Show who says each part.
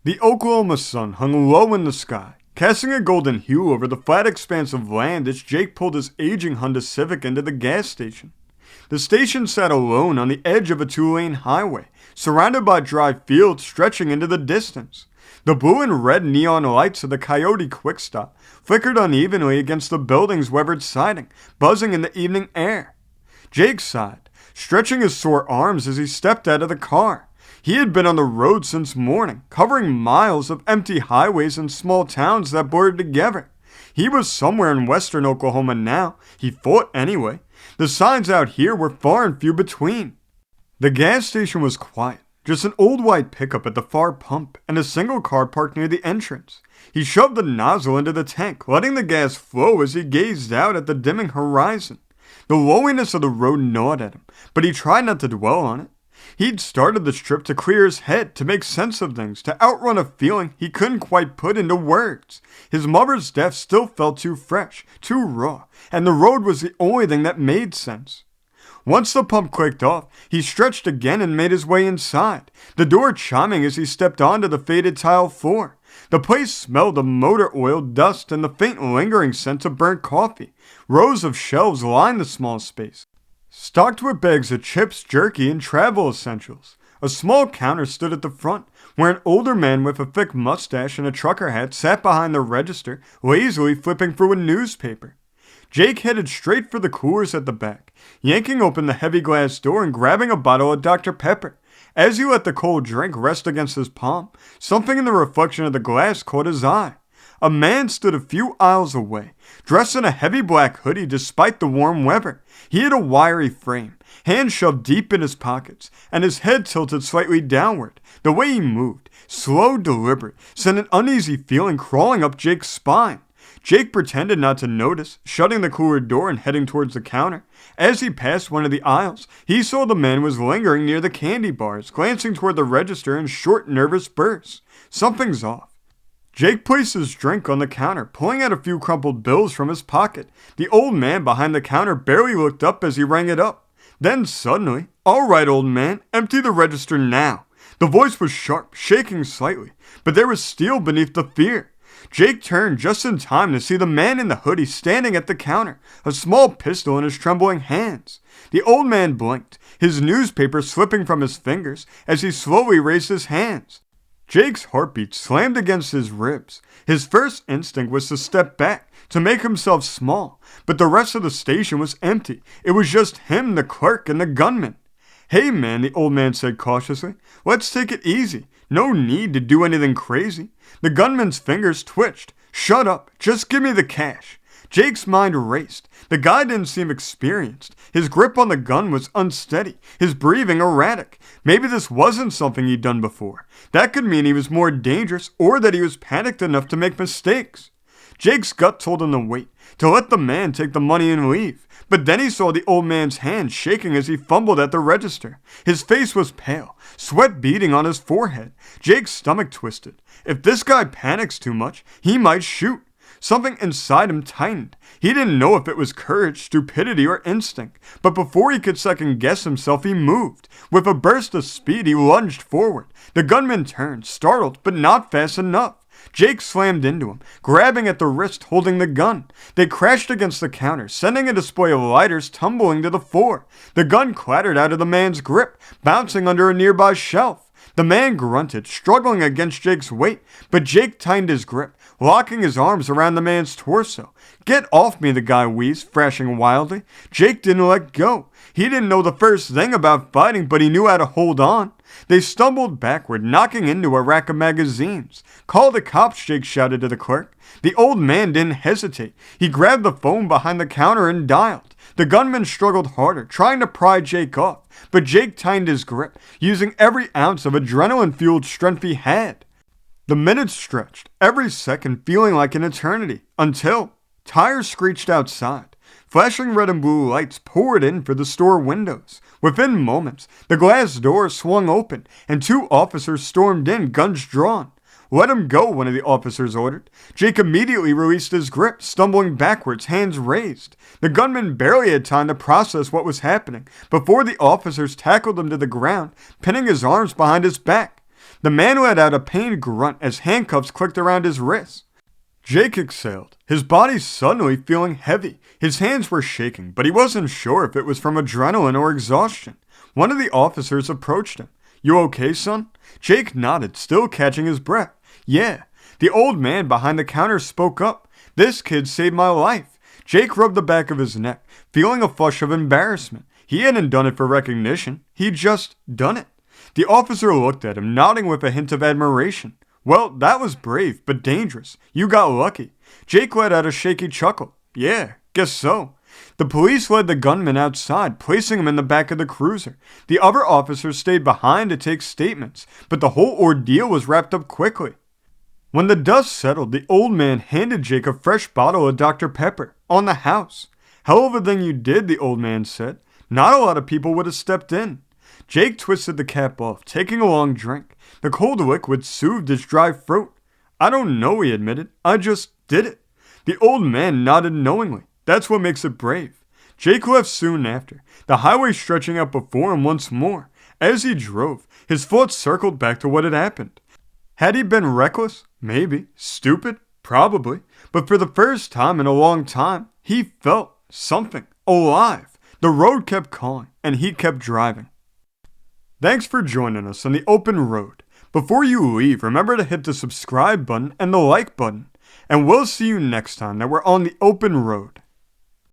Speaker 1: The Oklahoma sun hung low in the sky, casting a golden hue over the flat expanse of land as Jake pulled his aging Honda Civic into the gas station. The station sat alone on the edge of a two-lane highway, surrounded by dry fields stretching into the distance. The blue and red neon lights of the Coyote Quick Stop flickered unevenly against the building's weathered siding, buzzing in the evening air. Jake sighed, stretching his sore arms as he stepped out of the car. He had been on the road since morning, covering miles of empty highways and small towns that blurred together. He was somewhere in western Oklahoma now, he thought anyway. The signs out here were far and few between. The gas station was quiet, just an old white pickup at the far pump and a single car parked near the entrance. He shoved the nozzle into the tank, letting the gas flow as he gazed out at the dimming horizon. The lowliness of the road gnawed at him, but he tried not to dwell on it. He'd started this trip to clear his head, to make sense of things, to outrun a feeling he couldn't quite put into words. His mother's death still felt too fresh, too raw, and the road was the only thing that made sense. Once the pump clicked off, he stretched again and made his way inside, the door chiming as he stepped onto the faded tile floor. The place smelled of motor oil, dust, and the faint lingering scent of burnt coffee. Rows of shelves lined the small space, stocked with bags of chips, jerky, and travel essentials. A small counter stood at the front, where an older man with a thick mustache and a trucker hat sat behind the register, lazily flipping through a newspaper. Jake headed straight for the coolers at the back, yanking open the heavy glass door and grabbing a bottle of Dr. Pepper. As he let the cold drink rest against his palm, something in the reflection of the glass caught his eye. A man stood a few aisles away, dressed in a heavy black hoodie despite the warm weather. He had a wiry frame, hands shoved deep in his pockets, and his head tilted slightly downward. The way he moved, slow, deliberate, sent an uneasy feeling crawling up Jake's spine. Jake pretended not to notice, shutting the cooler door and heading towards the counter. As he passed one of the aisles, he saw the man was lingering near the candy bars, glancing toward the register in short, nervous bursts. Something's off. Jake placed his drink on the counter, pulling out a few crumpled bills from his pocket. The old man behind the counter barely looked up as he rang it up. Then suddenly, "All right, old man, empty the register now." The voice was sharp, shaking slightly, but there was steel beneath the fear. Jake turned just in time to see the man in the hoodie standing at the counter, a small pistol in his trembling hands. The old man blinked, his newspaper slipping from his fingers as he slowly raised his hands. Jake's heartbeat slammed against his ribs. His first instinct was to step back, to make himself small, but the rest of the station was empty. It was just him, the clerk, and the gunman. "Hey man," the old man said cautiously, "let's take it easy. No need to do anything crazy." The gunman's fingers twitched. "Shut up, just give me the cash." Jake's mind raced. The guy didn't seem experienced. His grip on the gun was unsteady, his breathing erratic. Maybe this wasn't something he'd done before. That could mean he was more dangerous, or that he was panicked enough to make mistakes. Jake's gut told him to wait, to let the man take the money and leave. But then he saw the old man's hand shaking as he fumbled at the register. His face was pale, sweat beading on his forehead. Jake's stomach twisted. If this guy panics too much, he might shoot. Something inside him tightened. He didn't know if it was courage, stupidity, or instinct. But before he could second-guess himself, he moved. With a burst of speed, he lunged forward. The gunman turned, startled, but not fast enough. Jake slammed into him, grabbing at the wrist holding the gun. They crashed against the counter, sending a display of lighters tumbling to the floor. The gun clattered out of the man's grip, bouncing under a nearby shelf. The man grunted, struggling against Jake's weight, but Jake tightened his grip, locking his arms around the man's torso. "Get off me," the guy wheezed, thrashing wildly. Jake didn't let go. He didn't know the first thing about fighting, but he knew how to hold on. They stumbled backward, knocking into a rack of magazines. "Call the cops," Jake shouted to the clerk. The old man didn't hesitate. He grabbed the phone behind the counter and dialed. The gunman struggled harder, trying to pry Jake off, but Jake tightened his grip, using every ounce of adrenaline-fueled strength he had. The minutes stretched, every second feeling like an eternity, until tires screeched outside. Flashing red and blue lights poured in for the store windows. Within moments, the glass door swung open, and two officers stormed in, guns drawn. "Let him go," one of the officers ordered. Jake immediately released his grip, stumbling backwards, hands raised. The gunman barely had time to process what was happening before the officers tackled him to the ground, pinning his arms behind his back. The man let out a pained grunt as handcuffs clicked around his wrists. Jake exhaled, his body suddenly feeling heavy. His hands were shaking, but he wasn't sure if it was from adrenaline or exhaustion. One of the officers approached him. "You okay, son?" Jake nodded, still catching his breath. "Yeah." The old man behind the counter spoke up. "This kid saved my life." Jake rubbed the back of his neck, feeling a flush of embarrassment. He hadn't done it for recognition. He'd just done it. The officer looked at him, nodding with a hint of admiration. "Well, that was brave, but dangerous. You got lucky." Jake let out a shaky chuckle. "Yeah, guess so." The police led the gunman outside, placing him in the back of the cruiser. The other officers stayed behind to take statements, but the whole ordeal was wrapped up quickly. When the dust settled, the old man handed Jake a fresh bottle of Dr. Pepper, on the house. "Hell of a thing you did," the old man said. "Not a lot of people would have stepped in." Jake twisted the cap off, taking a long drink. The cold liquid soothed his dry throat. "I don't know," he admitted. "I just did it." The old man nodded knowingly. "That's what makes it brave." Jake left soon after, the highway stretching out before him once more. As he drove, his thoughts circled back to what had happened. Had he been reckless? Maybe. Stupid? Probably. But for the first time in a long time, he felt something. Alive. The road kept calling, and he kept driving. Thanks for joining us on the open road. Before you leave, remember to hit the subscribe button and the like button. And we'll see you next time that we're on the open road.